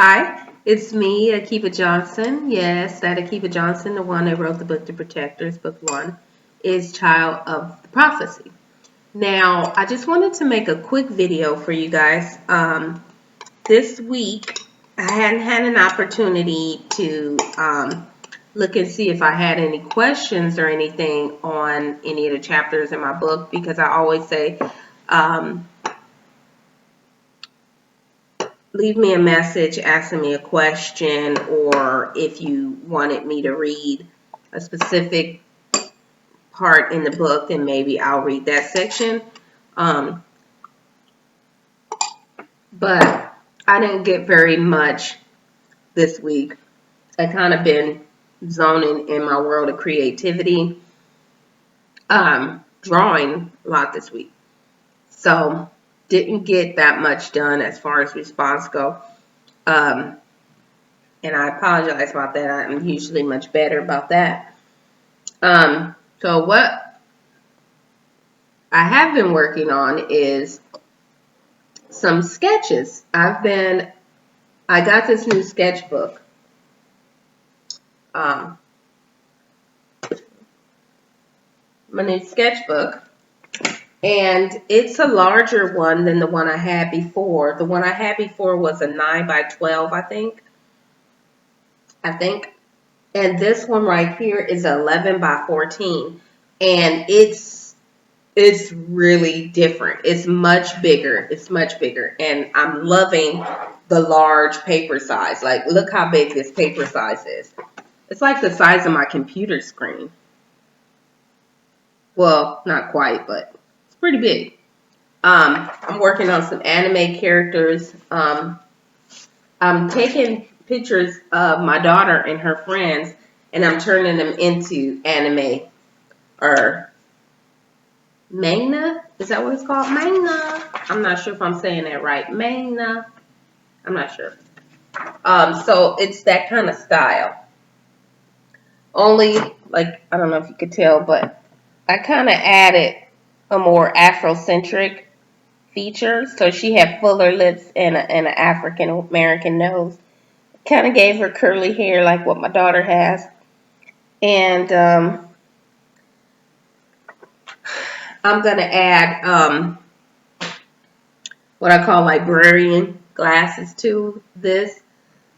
Hi, it's me, Akiba Johnson. Yes, that Akiba Johnson, the one that wrote the book The Protectors, book one, is Child of the Prophecy. Now, I just wanted to make a quick video for you guys. This week, I hadn't had an opportunity to look and see if I had any questions or anything on any of the chapters in my book because I always say, leave me a message asking me a question, or if you wanted me to read a specific part in the book, then maybe I'll read that section. But I didn't get very much this week. I kind of been zoning in my world of creativity, drawing a lot this week. So didn't get that much done as far as response go. And I apologize about that. I'm usually much better about that. So what I have been working on is some sketches. I got this new sketchbook. My new sketchbook. And it's a larger one than the one I had before. The one I had before was a 9 by 12, I think. And this one right here is 11 by 14. And it's really different. It's much bigger. It's much bigger. And I'm loving the large paper size. Like, look how big this paper size is. It's like the size of my computer screen. Well, not quite, but it's pretty big. I'm working on some anime characters. I'm taking pictures of my daughter and her friends, and I'm turning them into anime or manga. Is that what it's called? Manga. I'm not sure if I'm saying that right. Manga. I'm not sure. So it's that kind of style. Only, like, I don't know if you could tell, but I kind of added a more Afrocentric feature. So she had fuller lips and an African American nose. Kind of gave her curly hair like what my daughter has. And I'm going to add what I call librarian glasses to this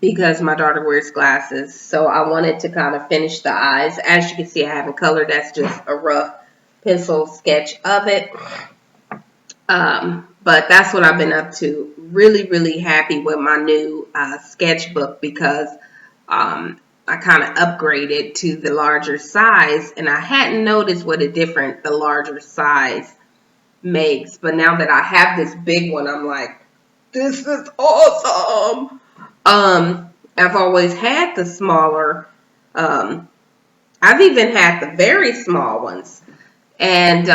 because my daughter wears glasses. So I wanted to kind of finish the eyes. As you can see, I haven't colored. That's just a rough pencil sketch of it. But that's what I've been up to. Really, really happy with my new sketchbook because I kind of upgraded to the larger size, and I hadn't noticed what a difference the larger size makes. But now that I have this big one, I'm like, this is awesome. I've always had the smaller. I've even had the very small ones, and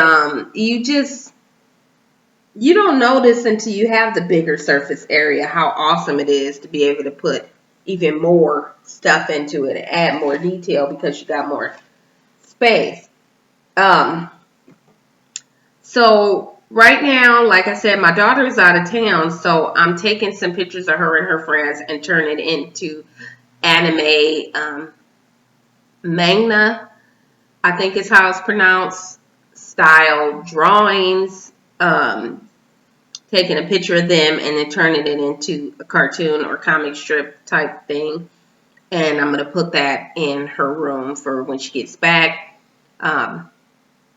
you don't notice until you have the bigger surface area how awesome it is to be able to put even more stuff into it and add more detail because you got more space. So right now, like I said, my daughter is out of town, so I'm taking some pictures of her and her friends and turning it into anime manga, I think is how it's pronounced, style drawings. Taking a picture of them and then turning it into a cartoon or comic strip type thing. And I'm going to put that in her room for when she gets back.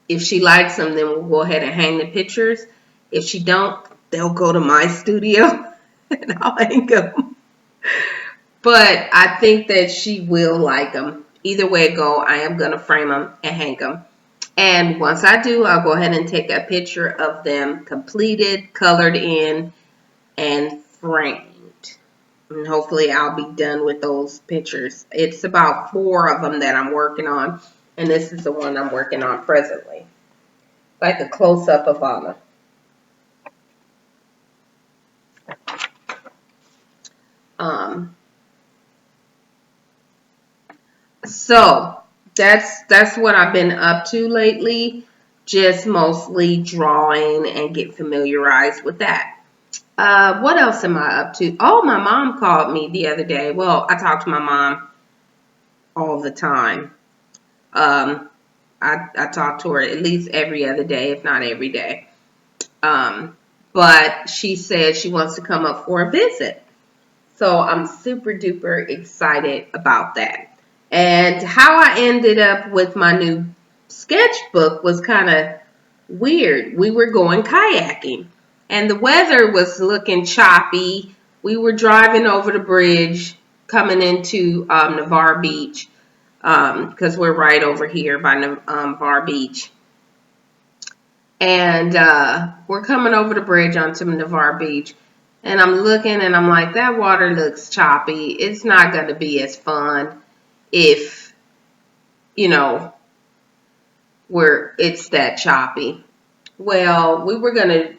If she likes them, then we'll go ahead and hang the pictures. If she don't, they'll go to my studio and I'll hang them. But I think that she will like them. Either way it go, I am going to frame them and hang them. And once I do, I'll go ahead and take a picture of them completed, colored in, and framed. And hopefully I'll be done with those pictures. It's about 4 of them that I'm working on. And this is the one I'm working on presently. Like a close-up of Anna. So that's what I've been up to lately. Just mostly drawing and get familiarized with that. What else am I up to? Oh, my mom called me the other day. Well, I talk to my mom all the time. Um, I talk to her at least every other day, if not every day. Um, but she said she wants to come up for a visit. So I'm super duper excited about that. And how I ended up with my new sketchbook was kind of weird. We were going kayaking and the weather was looking choppy. We were driving over the bridge coming into Navarre Beach because we're right over here by Navarre Beach. And we're coming over the bridge onto Navarre Beach. And I'm looking and I'm like, that water looks choppy. It's not going to be as fun if, you know, it's that choppy. Well, we were going to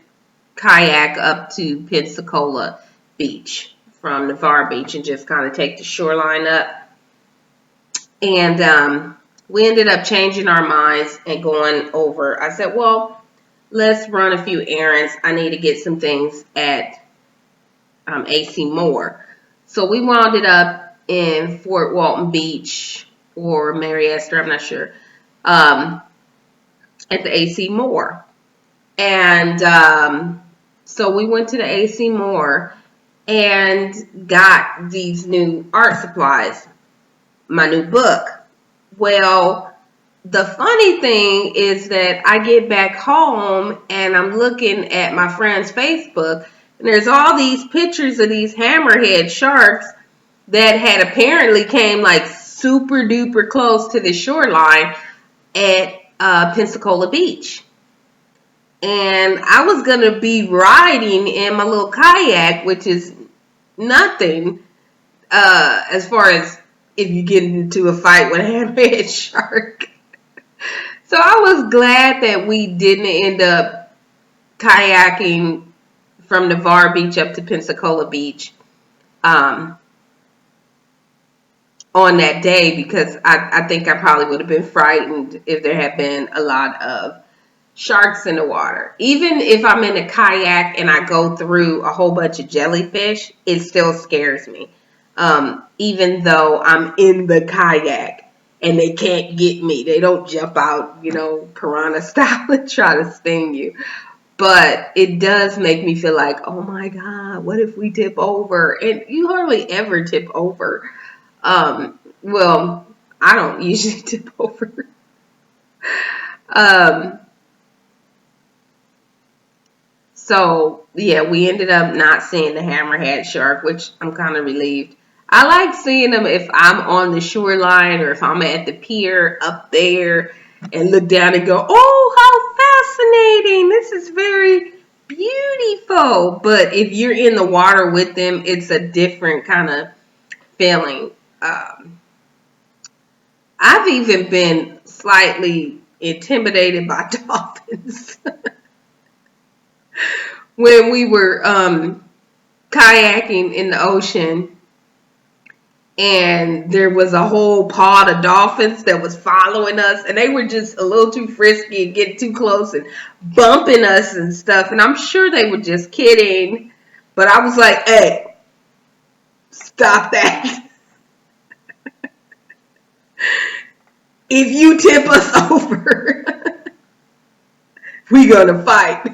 kayak up to Pensacola Beach from Navarre Beach and just kind of take the shoreline up. And we ended up changing our minds and going over. I said, well, let's run a few errands. I need to get some things at AC Moore. So we wound it up in Fort Walton Beach or Mary Esther, I'm not sure, at the AC Moore. And so we went to the AC Moore and got these new art supplies, my new book. Well, the funny thing is that I get back home and I'm looking at my friend's Facebook and there's all these pictures of these hammerhead sharks that had apparently came like super duper close to the shoreline at Pensacola Beach. And I was going to be riding in my little kayak, which is nothing as far as if you get into a fight with a hammerhead shark. So I was glad that we didn't end up kayaking from Navarre Beach up to Pensacola Beach on that day because I think I probably would have been frightened if there had been a lot of sharks in the water. Even if I'm in a kayak and I go through a whole bunch of jellyfish, it still scares me. Even though I'm in the kayak and they can't get me. They don't jump out, piranha style and try to sting you. But it does make me feel like, oh my God, what if we tip over? And you hardly ever tip over. Well, I don't usually tip over. So, yeah, we ended up not seeing the hammerhead shark, which I'm kind of relieved. I like seeing them if I'm on the shoreline or if I'm at the pier up there and look down and go, oh, how fascinating. This is very beautiful. But if you're in the water with them, it's a different kind of feeling. I've even been slightly intimidated by dolphins. When we were kayaking in the ocean and there was a whole pod of dolphins that was following us and they were just a little too frisky and getting too close and bumping us and stuff. And I'm sure they were just kidding, but I was like, hey, stop that. If you tip us over, we're gonna fight.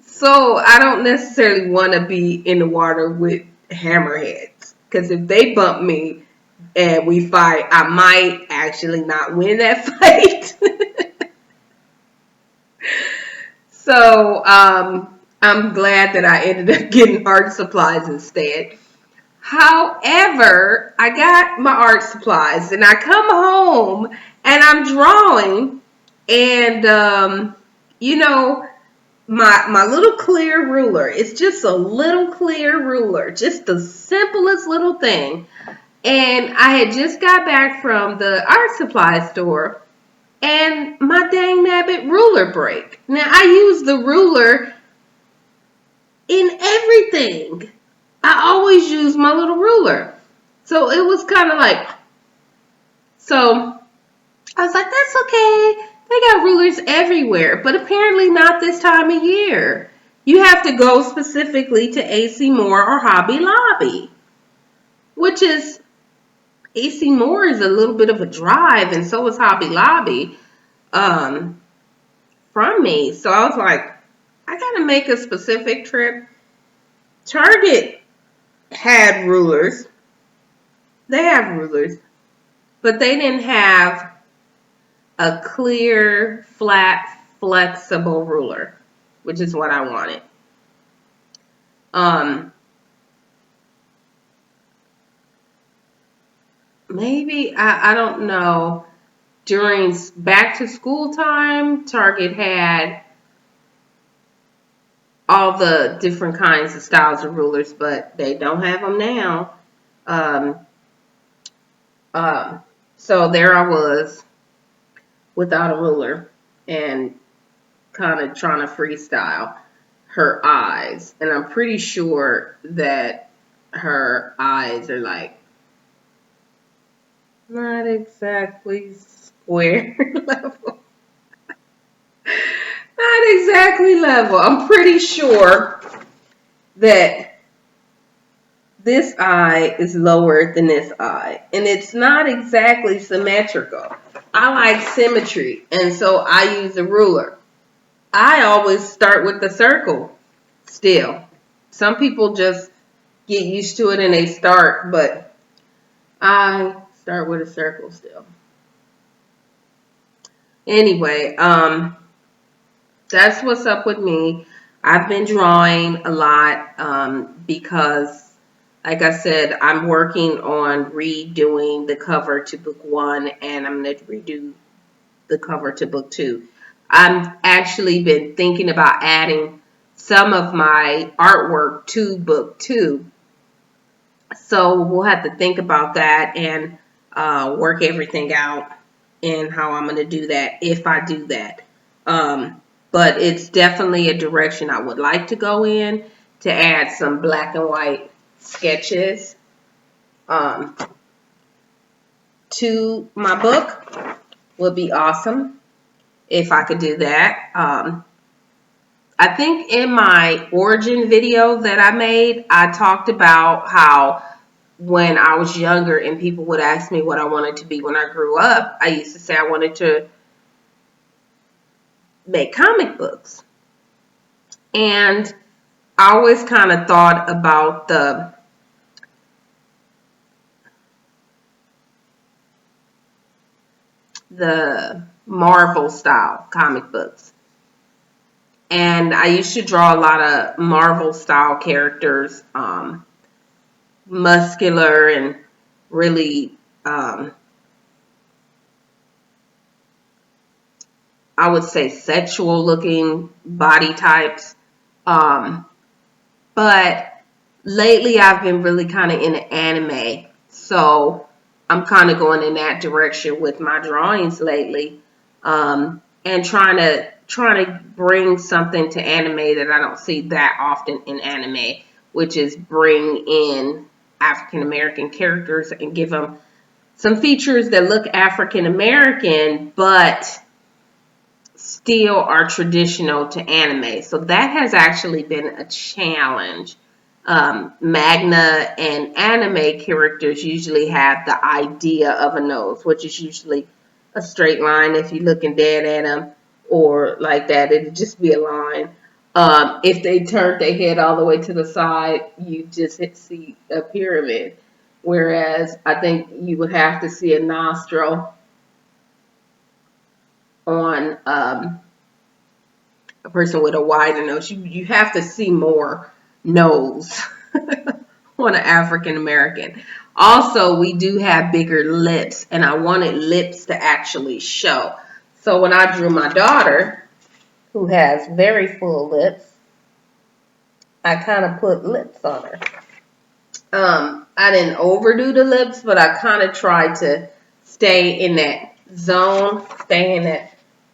So I don't necessarily want to be in the water with hammerheads because if they bump me and we fight, I might actually not win that fight. So I'm glad that I ended up getting art supplies instead. However, I got my art supplies and I come home and I'm drawing and my little clear ruler. It's just a little clear ruler, just the simplest little thing. And I had just got back from the art supply store and my dang nabbit ruler break. Now I use the ruler in everything. I always use my little ruler. So it was kind of like, so I was like, that's okay. They got rulers everywhere, but apparently not this time of year. You have to go specifically to AC Moore or Hobby Lobby, which is AC Moore is a little bit of a drive, and so is Hobby Lobby um, from me. So I was like, I gotta make a specific trip. Target had rulers. They have rulers, but they didn't have a clear, flat, flexible ruler, which is what I wanted. Um, Maybe I don't know. During back to school time, Target had all the different kinds of styles of rulers, but they don't have them now. Um, um, so there I was without a ruler and kind of trying to freestyle her eyes. And I'm pretty sure that her eyes are like not exactly square level. Not exactly level. I'm pretty sure that this eye is lower than this eye. And it's not exactly symmetrical. I like symmetry. And so I use a ruler. I always start with the circle still. Some people just get used to it and they start, but I start with a circle still. Anyway, that's what's up with me. I've been drawing a lot because, like I said, I'm working on redoing the cover to book 1, and I'm going to redo the cover to book 2. I've actually been thinking about adding some of my artwork to book 2. So we'll have to think about that and work everything out and how I'm going to do that if I do that. But it's definitely a direction I would like to go in, to add some black and white sketches um, to my book. Would be awesome if I could do that. I think in my origin video that I made, I talked about how when I was younger and people would ask me what I wanted to be when I grew up, I used to say I wanted to make comic books. And I always kind of thought about the Marvel style comic books. And I used to draw a lot of Marvel style characters, muscular and really, I would say, sexual looking body types. Um, but lately I've been really kind of into anime. So I'm kind of going in that direction with my drawings lately. And trying to bring something to anime that I don't see that often in anime, which is bring in African American characters and give them some features that look African American, but still are traditional to anime. So that has actually been a challenge. Magna and anime characters usually have the idea of a nose, which is usually a straight line if you're looking dead at them, or like that, it'd just be a line. If they turned their head all the way to the side, you just see a pyramid. Whereas I think you would have to see a nostril on a person with a wider nose. You have to see more nose on an African American. Also, we do have bigger lips, and I wanted lips to actually show. So when I drew my daughter, who has very full lips, I kind of put lips on her. I didn't overdo the lips, but I kind of tried to stay in that zone, stay in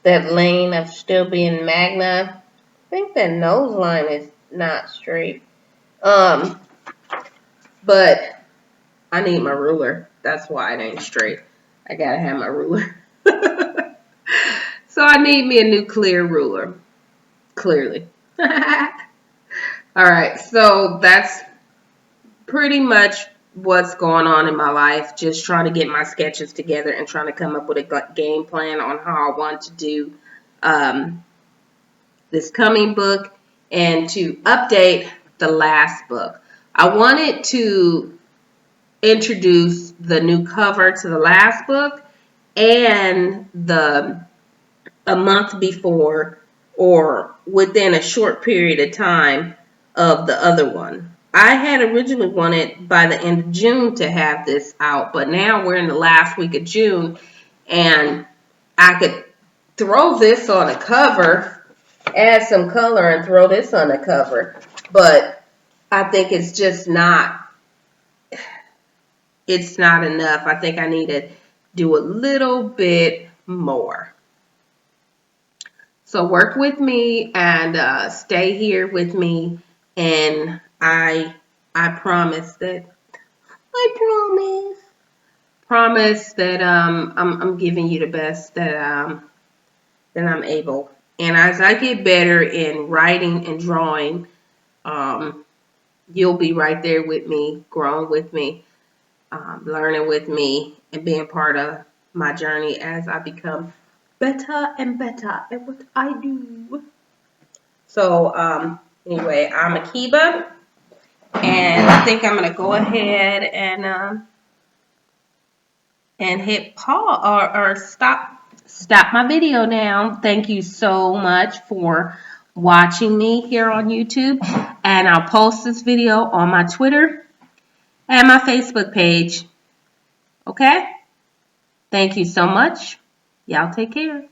that lane of still being Magna. I think that nose line is not straight. But I need my ruler. That's why it ain't straight. I gotta have my ruler. So I need me a new clear ruler. Clearly. All right, so that's pretty much what's going on in my life. Just trying to get my sketches together and trying to come up with a game plan on how I want to do this coming book and to update the last book. I wanted to introduce the new cover to the last book and a month before or within a short period of time of the other one. I had originally wanted by the end of June to have this out, but now we're in the last week of June and I could throw this on a cover, add some color and throw this on a cover, but I think it's not enough. I think I need to do a little bit more. So work with me and stay here with me, and I promise that promise that I'm giving you the best that I'm able. And as I get better in writing and drawing, you'll be right there with me, growing with me, learning with me, and being part of my journey as I become better and better at what I do. So anyway, I'm Akiba, and I think I'm gonna go ahead and hit pause or stop my video now. Thank you so much for watching me here on YouTube, and I'll post this video on my Twitter and my Facebook page. Okay? Thank you so much. Y'all take care.